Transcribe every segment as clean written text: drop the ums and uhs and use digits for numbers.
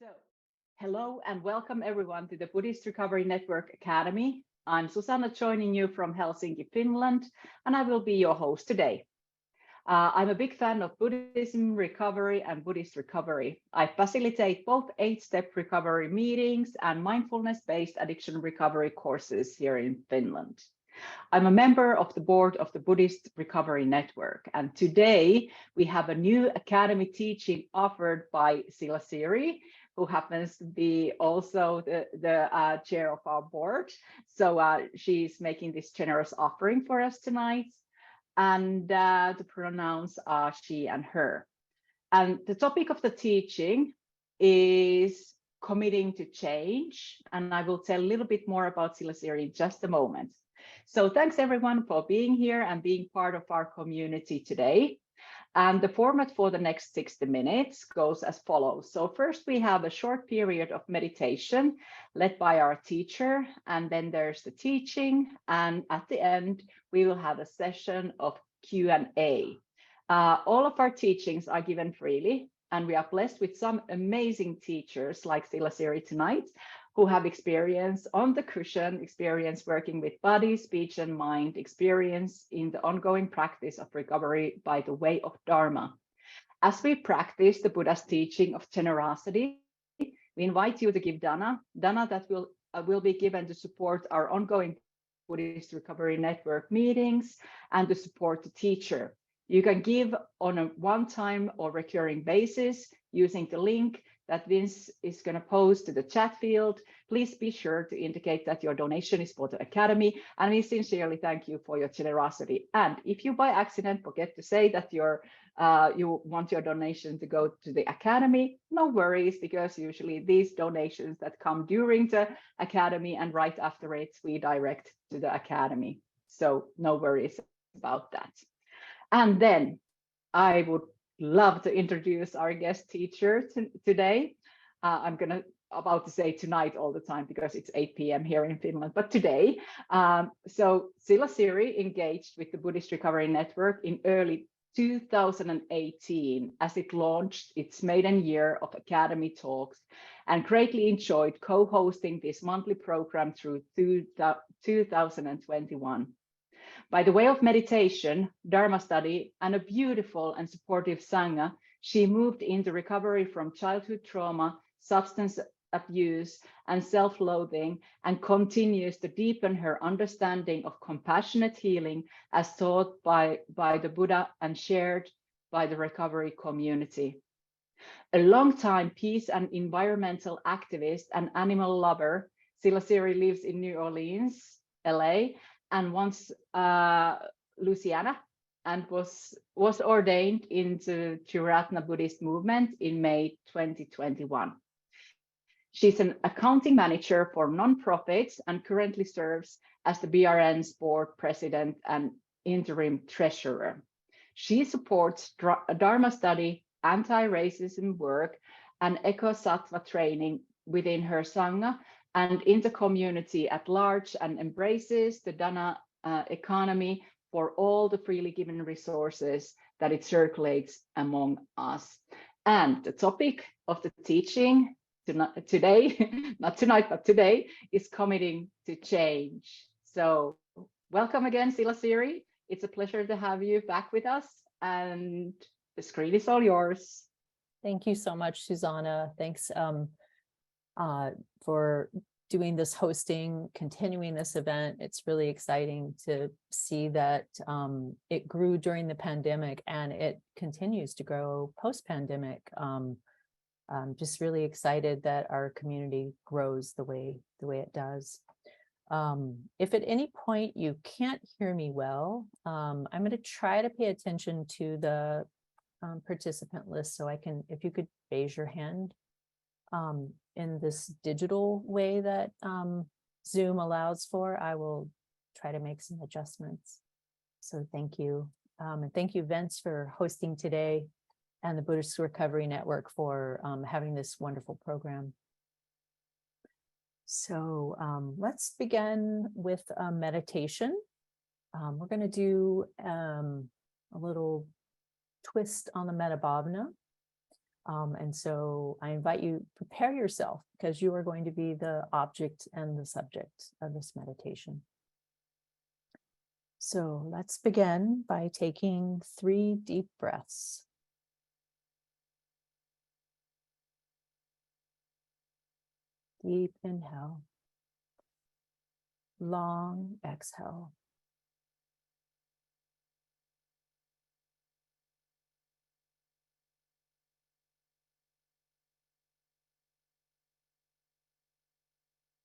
So, hello and welcome everyone to the Buddhist Recovery Network Academy. I'm Susanna, joining you from Helsinki, Finland, and I will be your host today. I'm a big fan of Buddhism recovery and Buddhist recovery. I facilitate both 8-step recovery meetings and mindfulness-based addiction recovery courses here in Finland. I'm a member of the board of the Buddhist Recovery Network, and today we have a new academy teaching offered by Silasiri, who happens to be also the chair of our board. So she's making this generous offering for us tonight, and the pronouns are she and her. And the topic of the teaching is committing to change, and I will tell a little bit more about Silasiri in just a moment. So thanks everyone for being here and being part of our community today. And the format for the next 60 minutes goes as follows. So first we have a short period of meditation led by our teacher, and then there's the teaching. And at the end, we will have a session of Q&A. All of our teachings are given freely, and we are blessed with some amazing teachers like Silasiri tonight, who have experience on the cushion, experience working with body, speech, and mind, experience in the ongoing practice of recovery by the way of Dharma. As we practice the Buddha's teaching of generosity, we invite you to give dana that will be given to support our ongoing Buddhist Recovery Network meetings and to support the teacher. You can give on a one-time or recurring basis using the link that Vince is going to post to the chat field. Please be sure to indicate that your donation is for the Academy, and we sincerely thank you for your generosity. And if you by accident forget to say that you want your donation to go to the Academy, no worries, because usually these donations that come during the Academy and right after it, we direct to the Academy. So no worries about that. And then I would love to introduce our guest teacher today. I'm about to say tonight all the time because it's 8 p.m. here in Finland, but today. So Silasiri engaged with the Buddhist Recovery Network in early 2018 as it launched its maiden year of Academy talks, and greatly enjoyed co-hosting this monthly program through 2021. By the way of meditation, Dharma study, and a beautiful and supportive Sangha, she moved into recovery from childhood trauma, substance abuse, and self-loathing, and continues to deepen her understanding of compassionate healing as taught by the Buddha and shared by the recovery community. A long-time peace and environmental activist and animal lover, Silasiri lives in New Orleans, LA, and once Louisiana, and was ordained into Triratna Buddhist Movement in May 2021. She's an accounting manager for nonprofits and currently serves as the BRN's board president and interim treasurer. She supports Dharma study, anti-racism work, and Eco-Sattva training within her Sangha and in the community at large, and embraces the Dharma economy for all the freely given resources that it circulates among us. And the topic of the teaching today, not tonight, but today, is committing to change. So welcome again, Silasiri. It's a pleasure to have you back with us, and the screen is all yours. Thank you so much, Susanna. Thanks for doing this hosting, continuing this event. It's really exciting to see that it grew during the pandemic and it continues to grow post-pandemic. I'm just really excited that our community grows the way it does. If at any point you can't hear me well, I'm going to try to pay attention to the participant list, so I can, if you could raise your hand in this digital way that Zoom allows for, I will try to make some adjustments. So thank you. And thank you, Vince, for hosting today, and the Buddhist Recovery Network for having this wonderful program. So let's begin with a meditation. We're going to do a little twist on the Metta Bhavana. And so I invite you, prepare yourself, because you are going to be the object and the subject of this meditation. So let's begin by taking 3 deep breaths. Deep inhale, long exhale.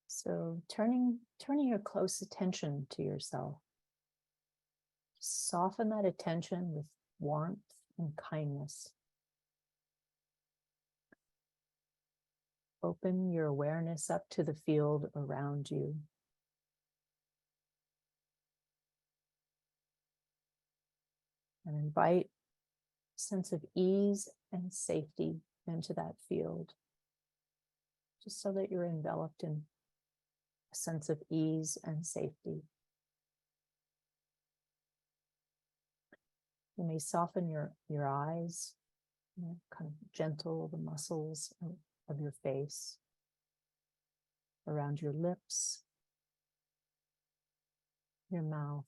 So turning your close attention to yourself. Soften that attention with warmth and kindness. Open your awareness up to the field around you. And invite a sense of ease and safety into that field, just so that you're enveloped in a sense of ease and safety. You may soften your eyes, kind of gentle the muscles of your face, around your lips, your mouth,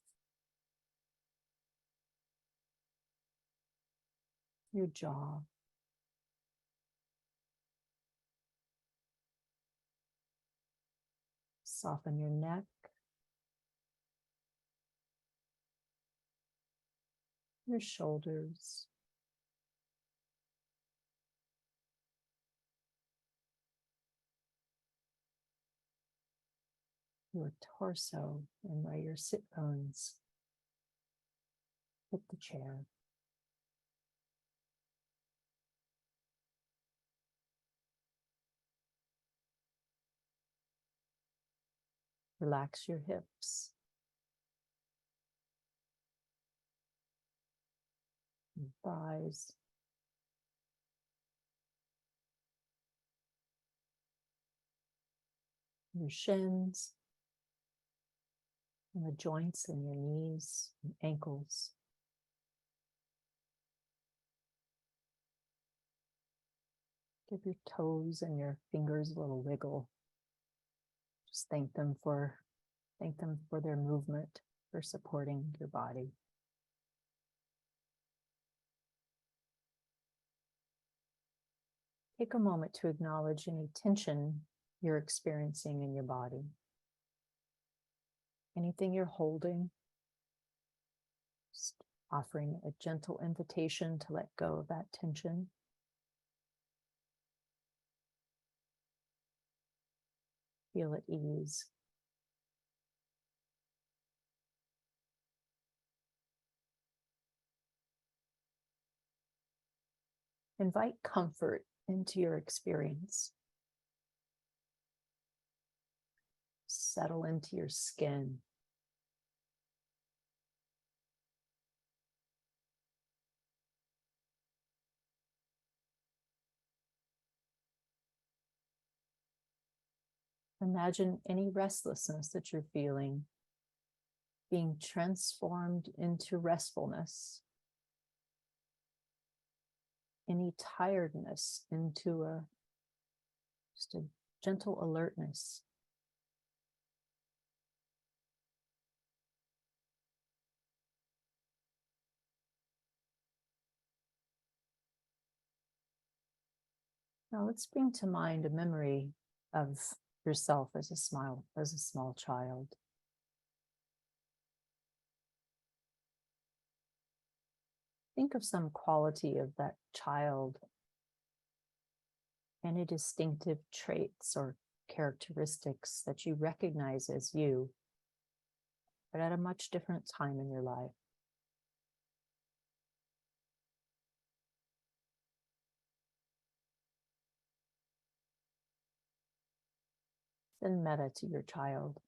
your jaw. Soften your neck, your shoulders, your torso, and where your sit bones hit the chair. Relax your hips, your thighs, your shins, and the joints in your knees and ankles. Give your toes and your fingers a little wiggle. Just thank them for their movement, for supporting your body. Take a moment to acknowledge any tension you're experiencing in your body. Anything you're holding, just offering a gentle invitation to let go of that tension. Feel at ease. Invite comfort into your experience. Settle into your skin. Imagine any restlessness that you're feeling being transformed into restfulness. Any tiredness into just a gentle alertness. Now let's bring to mind a memory of yourself as a small child. Think of some quality of that child, any distinctive traits or characteristics that you recognize as you, but at a much different time in your life. Send metta to your child.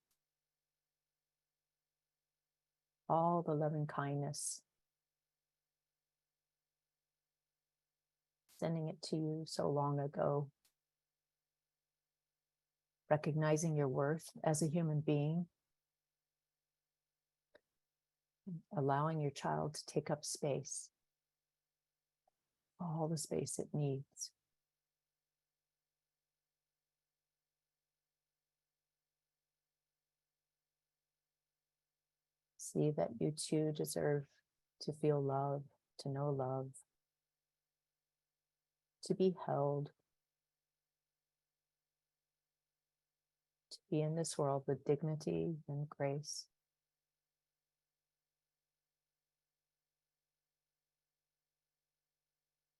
All the loving kindness, sending it to you so long ago. Recognizing your worth as a human being. Allowing your child to take up space. all the space it needs. See that you too deserve to feel love, to know love, to be held, to be in this world with dignity and grace.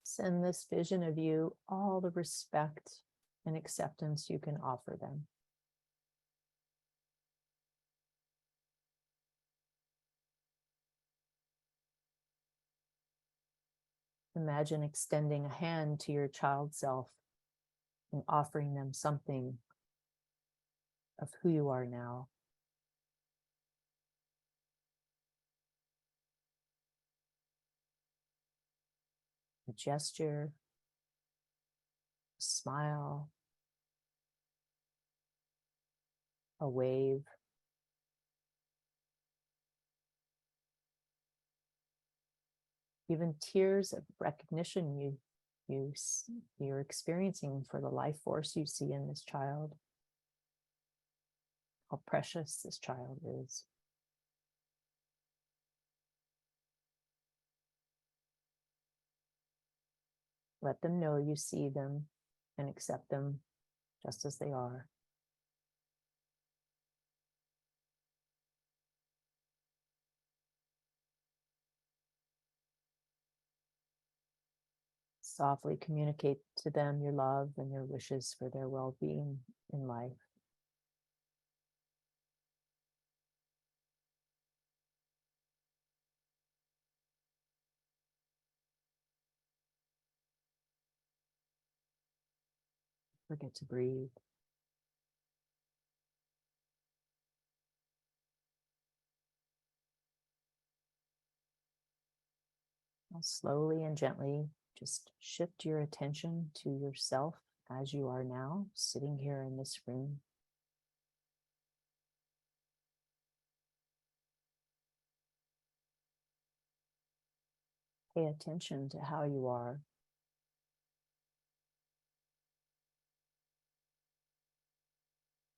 Send this vision of you all the respect and acceptance you can offer them. Imagine extending a hand to your child self and offering them something of who you are now. A gesture, a smile, a wave. Even tears of recognition you're experiencing for the life force you see in this child. How precious this child is. Let them know you see them and accept them just as they are. Softly communicate to them your love and your wishes for their well-being in life. Forget to breathe. Now slowly and gently, just shift your attention to yourself as you are now, sitting here in this room. Pay attention to how you are.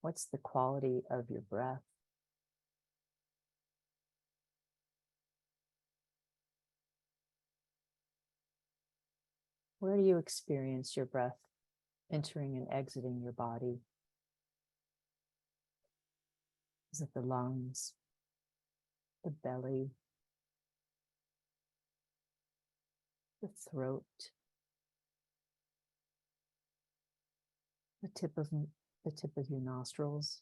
What's the quality of your breath? Where do you experience your breath entering and exiting your body? Is it the lungs, the belly, the throat, the tip of your nostrils?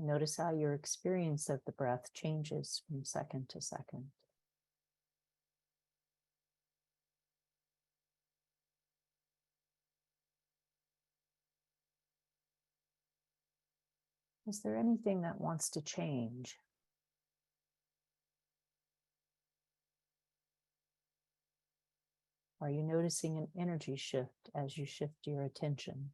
Notice how your experience of the breath changes from second to second. Is there anything that wants to change? Are you noticing an energy shift as you shift your attention?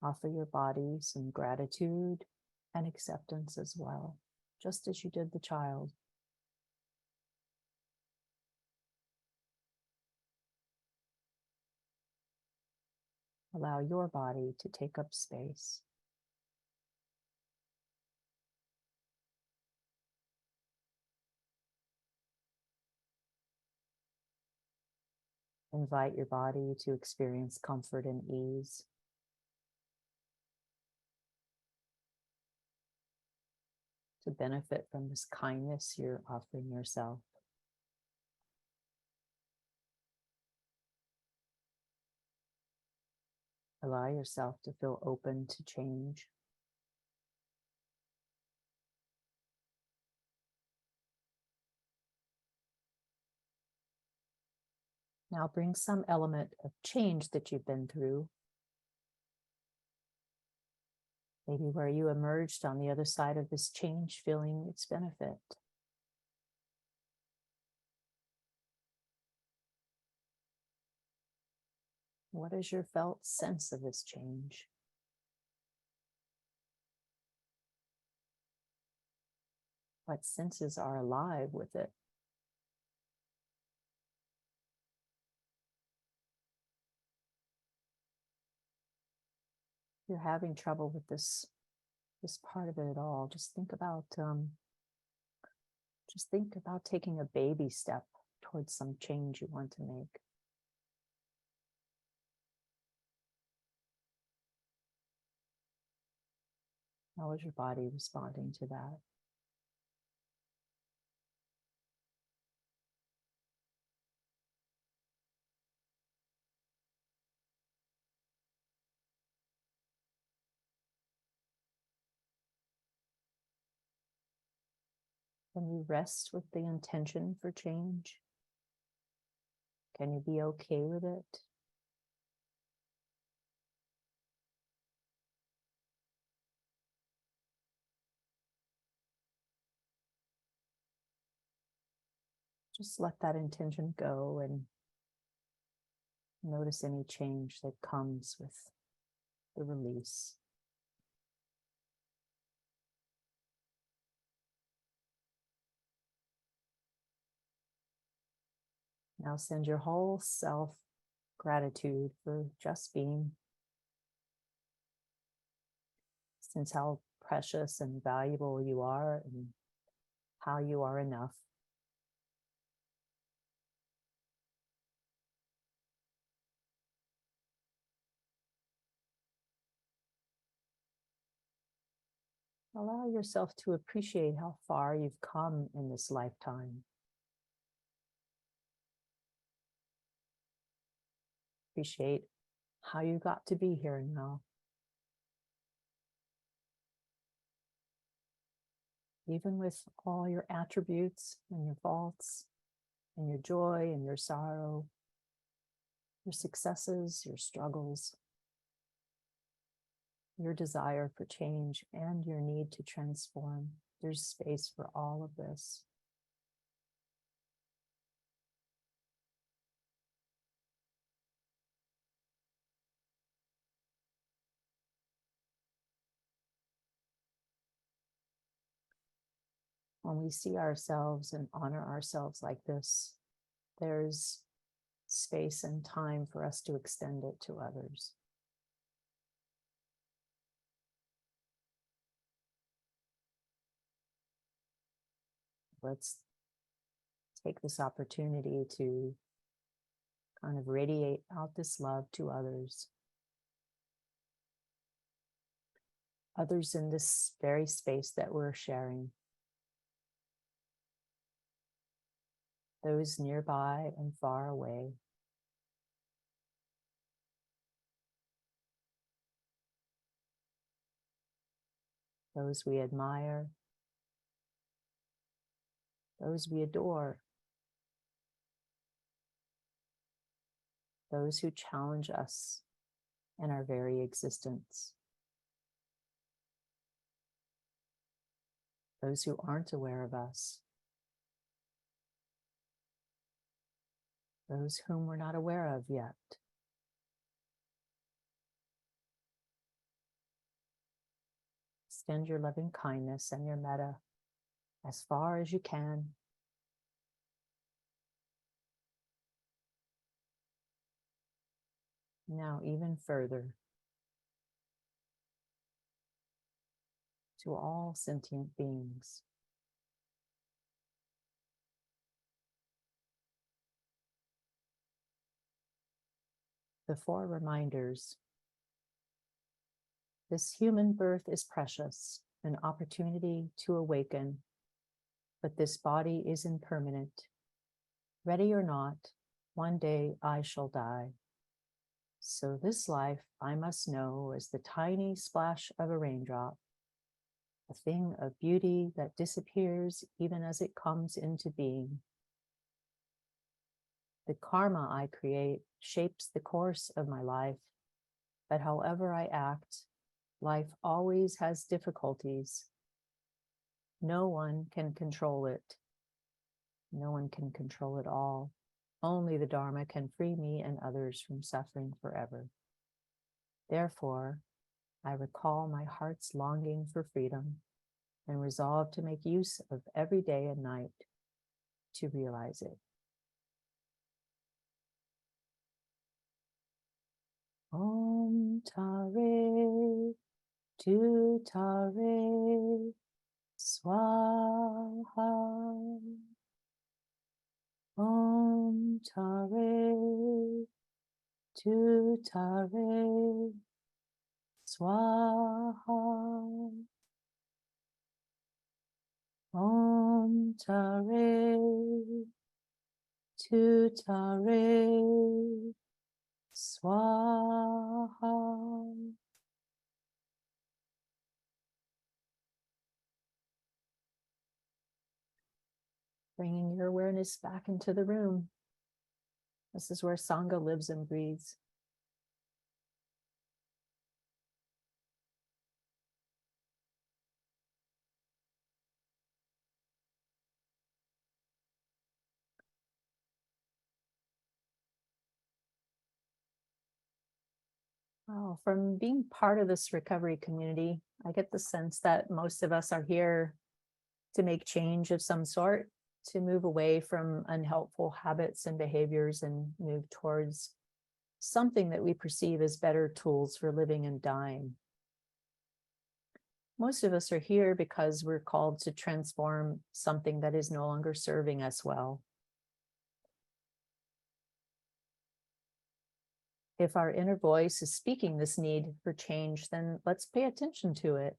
Offer your body some gratitude and acceptance as well, just as you did the child. Allow your body to take up space. Invite your body to experience comfort and ease. To benefit from this kindness you're offering yourself. Allow yourself to feel open to change. Now bring some element of change that you've been through. Maybe where you emerged on the other side of this change, feeling its benefit. What is your felt sense of this change? What senses are alive with it? If you're having trouble with this part of it at all, just think about taking a baby step towards some change you want to make. How is your body responding to that? Can you rest with the intention for change? Can you be okay with it? Just let that intention go and notice any change that comes with the release. Now send your whole self gratitude for just being. Sense how precious and valuable you are and how you are enough. Allow yourself to appreciate how far you've come in this lifetime. Appreciate how you got to be here now. Even with all your attributes and your faults and your joy and your sorrow, your successes, your struggles, your desire for change and your need to transform. There's space for all of this. When we see ourselves and honor ourselves like this, there's space and time for us to extend it to others. Let's take this opportunity to kind of radiate out this love to others. Others in this very space that we're sharing. Those nearby and far away. Those we admire. Those we adore. Those who challenge us in our very existence. Those who aren't aware of us. Those whom we're not aware of yet. Extend your loving kindness and your metta as far as you can. Now even further to all sentient beings. The four reminders. This human birth is precious, an opportunity to awaken, but this body is impermanent. Ready or not, one day I shall die. So this life I must know as the tiny splash of a raindrop, a thing of beauty that disappears even as it comes into being. The karma I create shapes the course of my life, but however I act, life always has difficulties. No one can control it. No one can control it all. Only the Dharma can free me and others from suffering forever. Therefore, I recall my heart's longing for freedom and resolve to make use of every day and night to realize it. Om Tare Tu Tare Swaha. Om Tare Tu Tare Swaha. Om Tare Tu Tare Swaha. Bringing your awareness back into the room. This is where Sangha lives and breathes. Oh, from being part of this recovery community, I get the sense that most of us are here to make change of some sort, to move away from unhelpful habits and behaviors and move towards something that we perceive as better tools for living and dying. Most of us are here because we're called to transform something that is no longer serving us well. If our inner voice is speaking this need for change, then let's pay attention to it.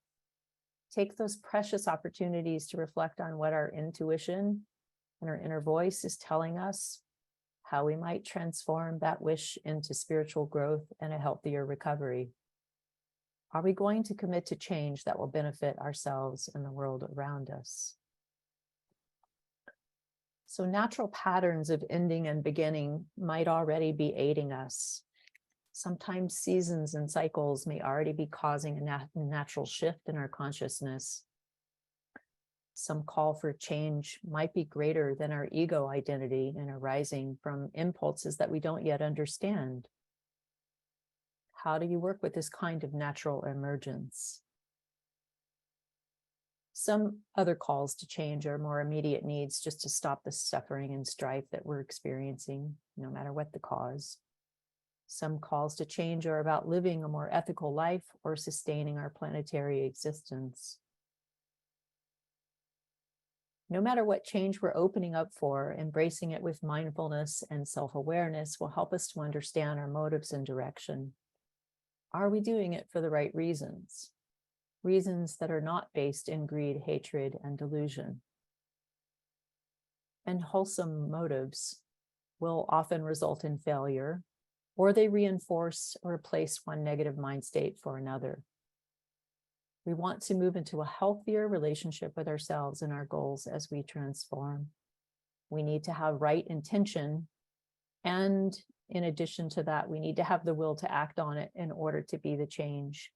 Take those precious opportunities to reflect on what our intuition and our inner voice is telling us, how we might transform that wish into spiritual growth and a healthier recovery. Are we going to commit to change that will benefit ourselves and the world around us? So natural patterns of ending and beginning might already be aiding us. Sometimes seasons and cycles may already be causing a natural shift in our consciousness. Some call for change might be greater than our ego identity and arising from impulses that we don't yet understand. How do you work with this kind of natural emergence? Some other calls to change are more immediate needs just to stop the suffering and strife that we're experiencing, no matter what the cause. Some calls to change are about living a more ethical life or sustaining our planetary existence. No matter what change we're opening up for, embracing it with mindfulness and self-awareness will help us to understand our motives and direction. Are we doing it for the right reasons? Reasons that are not based in greed, hatred, and delusion. And wholesome motives will often result in failure, or they reinforce or replace one negative mind state for another. We want to move into a healthier relationship with ourselves and our goals as we transform. We need to have right intention, and in addition to that, we need to have the will to act on it in order to be the change.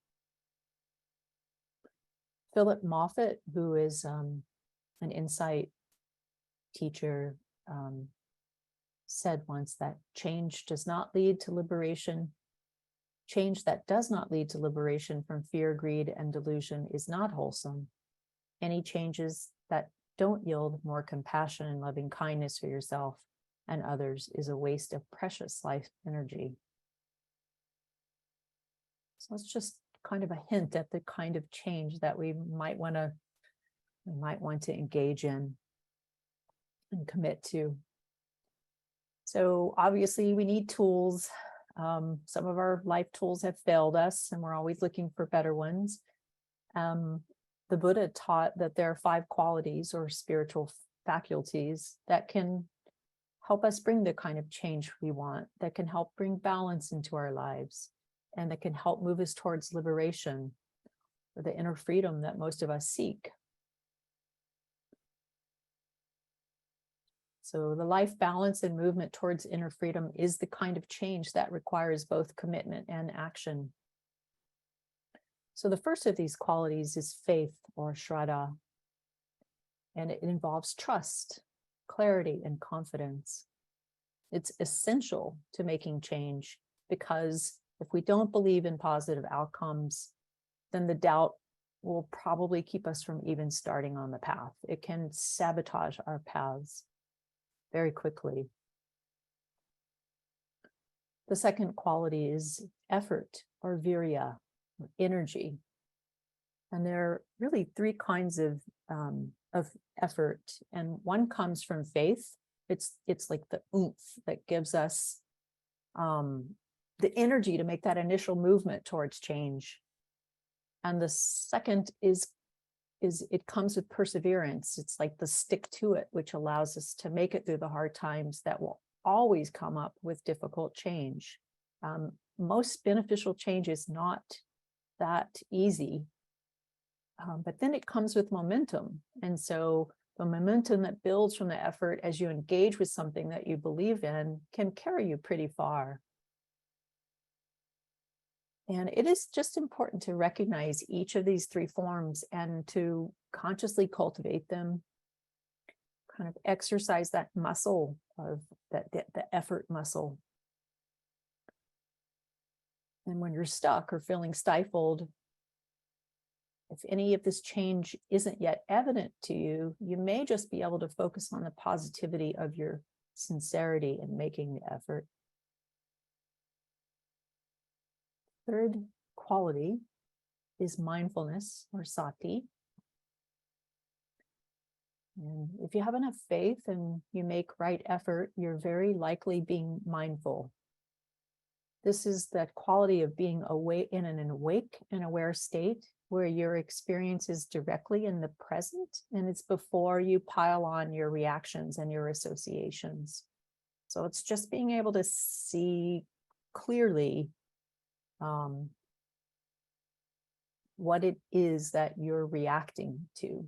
Philip Moffat, who is an insight teacher, said once that change does not lead to liberation. Change that does not lead to liberation from fear, greed, and delusion is not wholesome. Any changes that don't yield more compassion and loving kindness for yourself and others is a waste of precious life energy. So it's just kind of a hint at the kind of change that we might want to engage in and commit to. So obviously we need tools. Some of our life tools have failed us and we're always looking for better ones. The Buddha taught that there are 5 qualities or spiritual faculties that can help us bring the kind of change we want, that can help bring balance into our lives, and that can help move us towards liberation or the inner freedom that most of us seek. So the life balance and movement towards inner freedom is the kind of change that requires both commitment and action. So the first of these qualities is faith or Shraddha, and it involves trust, clarity, and confidence. It's essential to making change, because if we don't believe in positive outcomes, then the doubt will probably keep us from even starting on the path. It can sabotage our paths very quickly. The second quality is effort, or virya, or energy. And there are really three kinds of effort. And one comes from faith. It's like the oomph that gives us the energy to make that initial movement towards change. And the second is it comes with perseverance. It's like the stick to it, which allows us to make it through the hard times that will always come up with difficult change. Most beneficial change is not that easy, but then it comes with momentum. And so the momentum that builds from the effort as you engage with something that you believe in can carry you pretty far. And it is just important to recognize each of these three forms and to consciously cultivate them, kind of exercise that muscle of the effort muscle. And when you're stuck or feeling stifled, if any of this change isn't yet evident to you, you may just be able to focus on the positivity of your sincerity in making the effort. Third quality is mindfulness, or sati. And if you have enough faith and you make right effort, you're very likely being mindful. This is that quality of being awake in an awake and aware state where your experience is directly in the present, and it's before you pile on your reactions and your associations. So it's just being able to see clearly what it is that you're reacting to.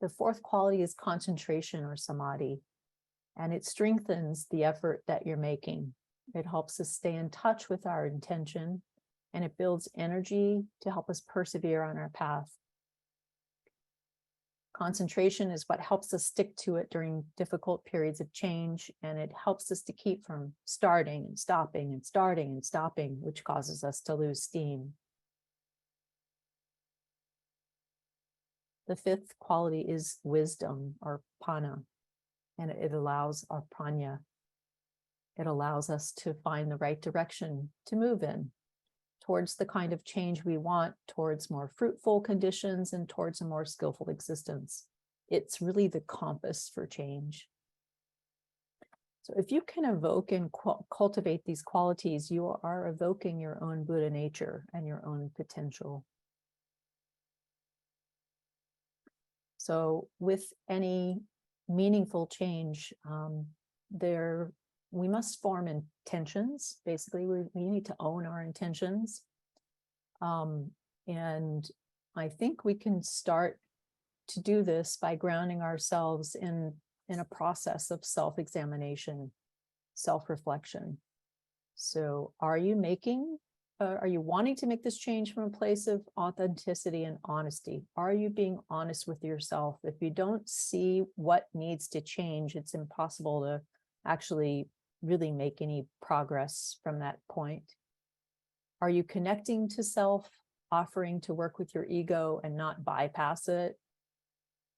The fourth quality is concentration, or samadhi, and it strengthens the effort that you're making. It helps us stay in touch with our intention, and it builds energy to help us persevere on our path. Concentration is what helps us stick to it during difficult periods of change, and it helps us to keep from starting and stopping and starting and stopping, which causes us to lose steam. The fifth quality is wisdom, or panna, and it allows our prajna. It allows us to find the right direction to move in towards the kind of change we want, towards more fruitful conditions and towards a more skillful existence. It's really the compass for change. So if you can evoke and cultivate these qualities, you are evoking your own Buddha nature and your own potential. So with any meaningful change, we must form intentions. Basically, we need to own our intentions. And I think we can start to do this by grounding ourselves in a process of self-examination, self-reflection. So are you wanting to make this change from a place of authenticity and honesty? Are you being honest with yourself? If you don't see what needs to change, it's impossible to actually really make any progress from that point. Are you connecting to self, offering to work with your ego and not bypass it?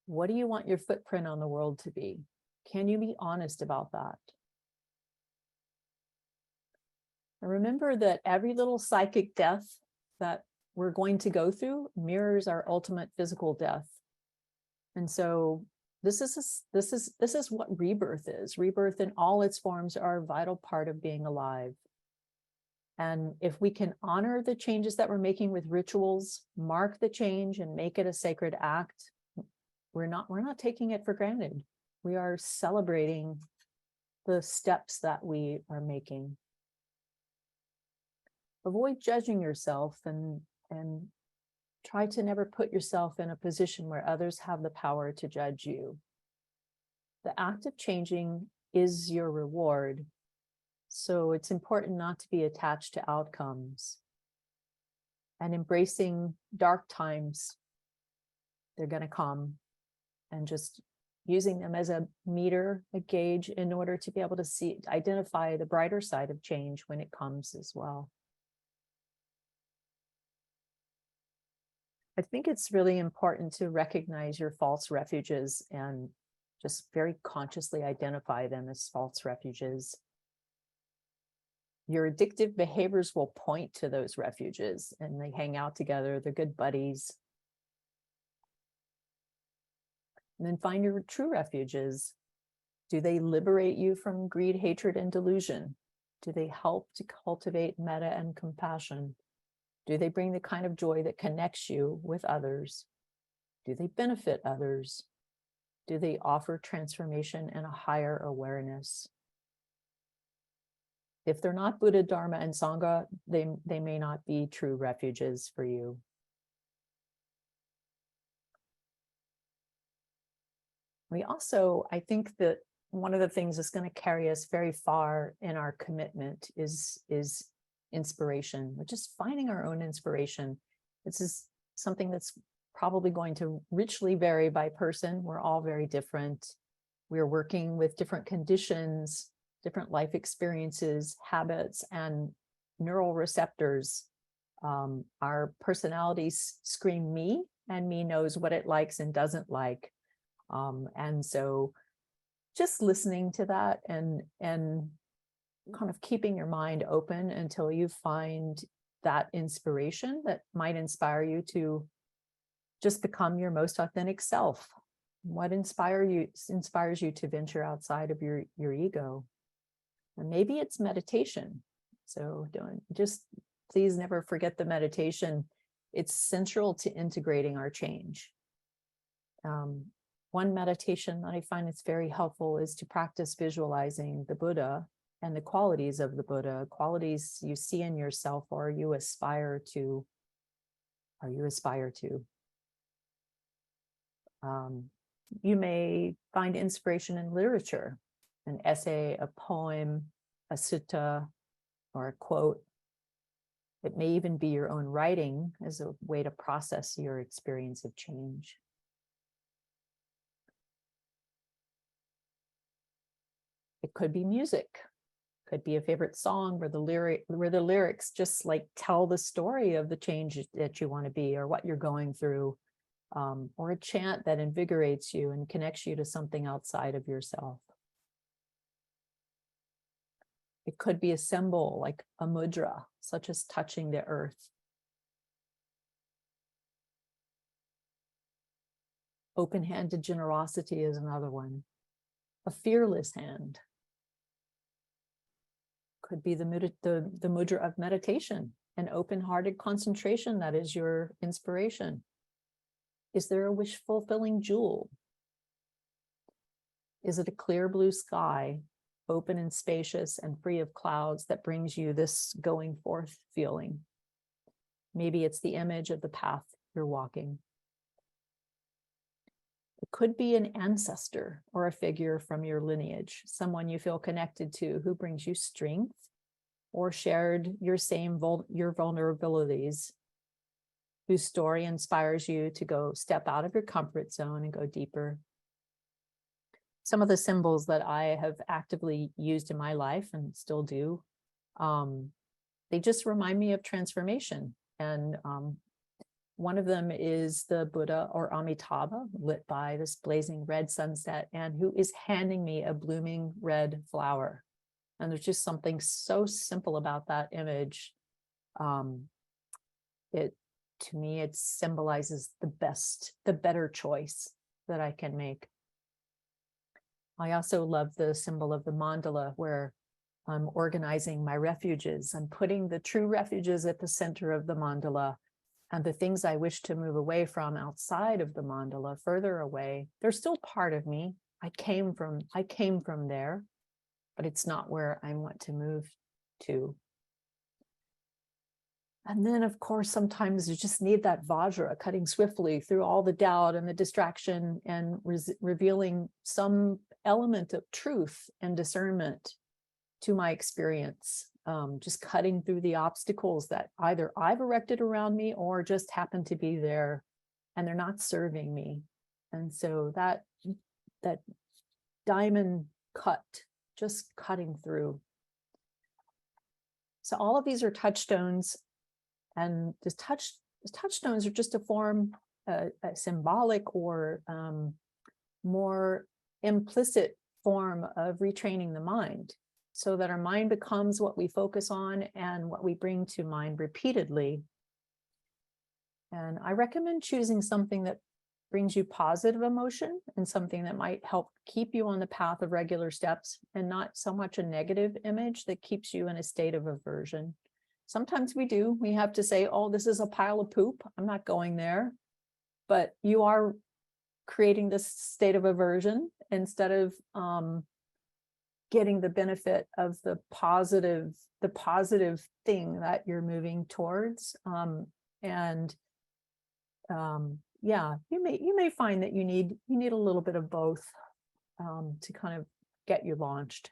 What do you want your footprint on the world to be? Can you be honest about that? And remember that every little psychic death that we're going to go through mirrors our ultimate physical death. And so this is what rebirth is. Rebirth in all its forms are a vital part of being alive. And if we can honor the changes that we're making with rituals, mark the change and make it a sacred act, we're not taking it for granted. We are celebrating the steps that we are making. Avoid judging yourself and try to never put yourself in a position where others have the power to judge you. The act of changing is your reward. So it's important not to be attached to outcomes. And embracing dark times, they're going to come, and just using them as a meter, a gauge, in order to be able to identify the brighter side of change when it comes as well. I think it's really important to recognize your false refuges and just very consciously identify them as false refuges. Your addictive behaviors will point to those refuges, and they hang out together. They're good buddies. And then find your true refuges. Do they liberate you from greed, hatred, and delusion? Do they help to cultivate metta and compassion? Do they bring the kind of joy that connects you with others? Do they benefit others? Do they offer transformation and a higher awareness? If they're not Buddha, Dharma, and Sangha, they may not be true refuges for you. We also, I think that one of the things that's going to carry us very far in our commitment is inspiration, which is finding our own inspiration. This is something that's probably going to richly vary by person. We're all very different. We're working with different conditions, different life experiences, habits, and neural receptors. Our personalities scream me, and me knows what it likes and doesn't like. And so just listening to that and kind of keeping your mind open until you find that inspiration that might inspire you to just become your most authentic self. What inspires you to venture outside of your ego? And maybe it's meditation. So please never forget the meditation. It's central to integrating our change. One meditation that I find it's very helpful is to practice visualizing the Buddha and the qualities of the Buddha, qualities you see in yourself or you aspire to. You may find inspiration in literature, an essay, a poem, a sutta, or a quote. It may even be your own writing as a way to process your experience of change. It could be music, could be a favorite song where the lyrics just like tell the story of the change that you want to be or what you're going through, or a chant that invigorates you and connects you to something outside of yourself. It could be a symbol like a mudra, such as touching the earth. Open-handed generosity is another one. A fearless hand. Could be the mudra of meditation, an open-hearted concentration that is your inspiration. Is there a wish-fulfilling jewel? Is it a clear blue sky, open and spacious and free of clouds, that brings you this going forth feeling? Maybe it's the image of the path you're walking. It could be an ancestor or a figure from your lineage, someone you feel connected to who brings you strength or shared your vulnerabilities, whose story inspires you to go step out of your comfort zone and go deeper. Some of the symbols that I have actively used in my life and still do, they just remind me of transformation. And one of them is the Buddha or Amitabha, lit by this blazing red sunset, and who is handing me a blooming red flower. And there's just something so simple about that image. To me, it symbolizes the better choice that I can make. I also love the symbol of the mandala, where I'm organizing my refuges. I'm putting the true refuges at the center of the mandala, and the things I wish to move away from outside of the mandala, further away, they're still part of me. I came from there, but it's not where I want to move to. And then, of course, sometimes you just need that vajra cutting swiftly through all the doubt and the distraction and revealing some element of truth and discernment to my experience, just cutting through the obstacles that either I've erected around me or just happen to be there and they're not serving me. And so that that diamond cut, just cutting through. So all of these are touchstones, and the touchstones are just a form, a symbolic or more implicit form of retraining the mind, so that our mind becomes what we focus on and what we bring to mind repeatedly. And I recommend choosing something that brings you positive emotion and something that might help keep you on the path of regular steps, and not so much a negative image that keeps you in a state of aversion. Sometimes we have to say, oh, this is a pile of poop, I'm not going there. But you are creating this state of aversion instead of getting the benefit of the positive thing that you're moving towards. Yeah, you may find that you need a little bit of both to kind of get you launched.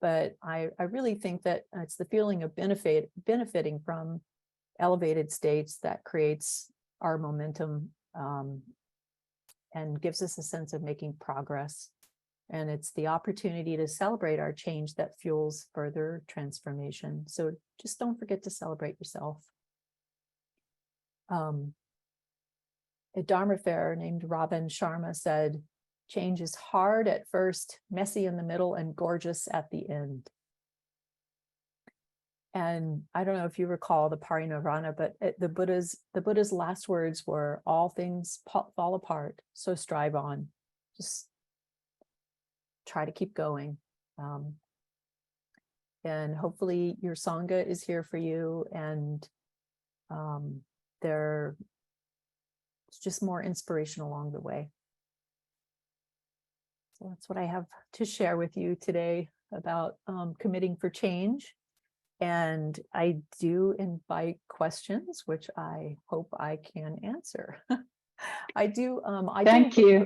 But I really think that it's the feeling of benefiting from elevated states that creates our momentum and gives us a sense of making progress. And it's the opportunity to celebrate our change that fuels further transformation. So just don't forget to celebrate yourself. A Dharma fair named Robin Sharma said, change is hard at first, messy in the middle, and gorgeous at the end. And I don't know if you recall the Parinirvana, but the Buddha's last words were, all things fall apart, so strive on. Just try to keep going. And hopefully your Sangha is here for you, and there's just more inspiration along the way. So that's what I have to share with you today about committing for change. And I do invite questions, which I hope I can answer. Thank you.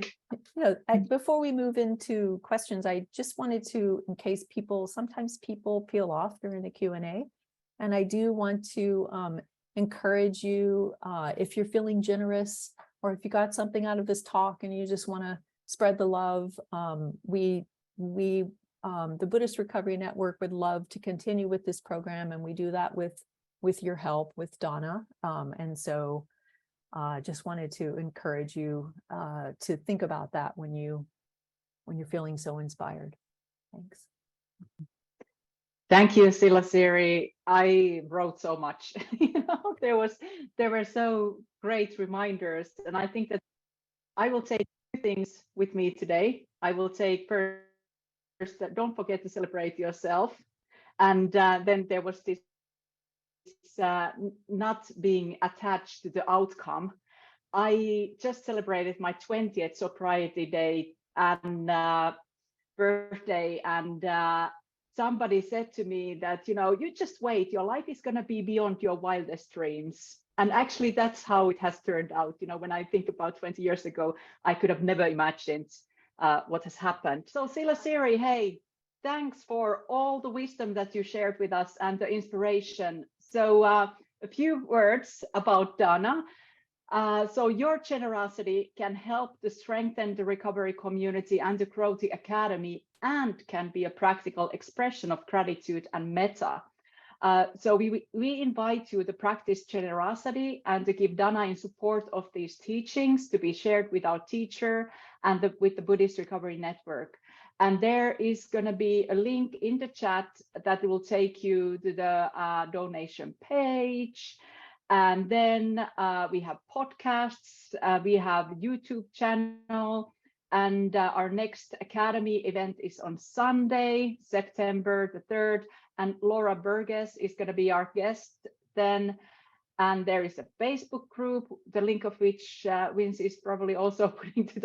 Before we move into questions, I just wanted to, in case sometimes people peel off during the Q&A, and I do want to encourage you, if you're feeling generous, or if you got something out of this talk and you just want to spread the love, the Buddhist Recovery Network would love to continue with this program, and we do that with your help, with Donna. And so just wanted to encourage you to think about that when you're feeling so inspired. Thanks. Thank you, Silasiri. I wrote so much. There were so great reminders, and I think that I will take two things with me today. I will take first that don't forget to celebrate yourself, and then there was this not being attached to the outcome. I just celebrated my 20th sobriety day and birthday, and somebody said to me that, you just wait, your life is going to be beyond your wildest dreams. And actually, that's how it has turned out. When I think about 20 years ago, I could have never imagined what has happened. So Silasiri, hey, thanks for all the wisdom that you shared with us and the inspiration. So a few words about Dana. So your generosity can help to strengthen the recovery community and to grow the academy, and can be a practical expression of gratitude and metta. So we invite you to practice generosity and to give Dana in support of these teachings to be shared with our teacher and with the Buddhist Recovery Network. And there is going to be a link in the chat that will take you to the donation page. And then we have podcasts, we have YouTube channel, and our next Academy event is on Sunday, September the 3rd, and Laura Burgess is going to be our guest then. And there is a Facebook group, the link of which Vince is probably also putting to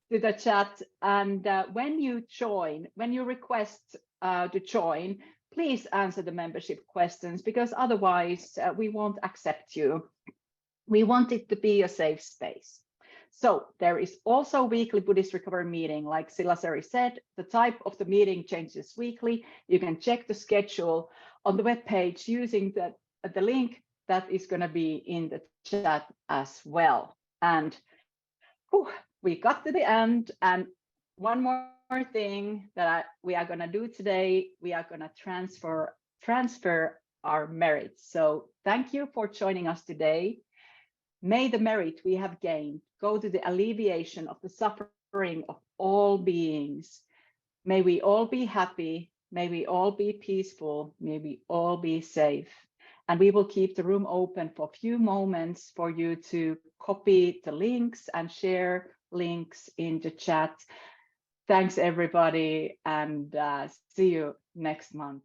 the chat. And when you request to join, please answer the membership questions, because otherwise we won't accept you. We want it to be a safe space. So there is also weekly Buddhist recovery meeting. Like Silasiri said, the type of the meeting changes weekly. You can check the schedule on the webpage using the link that is going to be in the chat as well. And we got to the end, and one more thing that we are going to do today. We are going to transfer our merits. So thank you for joining us today. May the merit we have gained go to the alleviation of the suffering of all beings. May we all be happy. May we all be peaceful. May we all be safe. And we will keep the room open for a few moments for you to copy the links and share links in the chat. Thanks, everybody, and see you next month.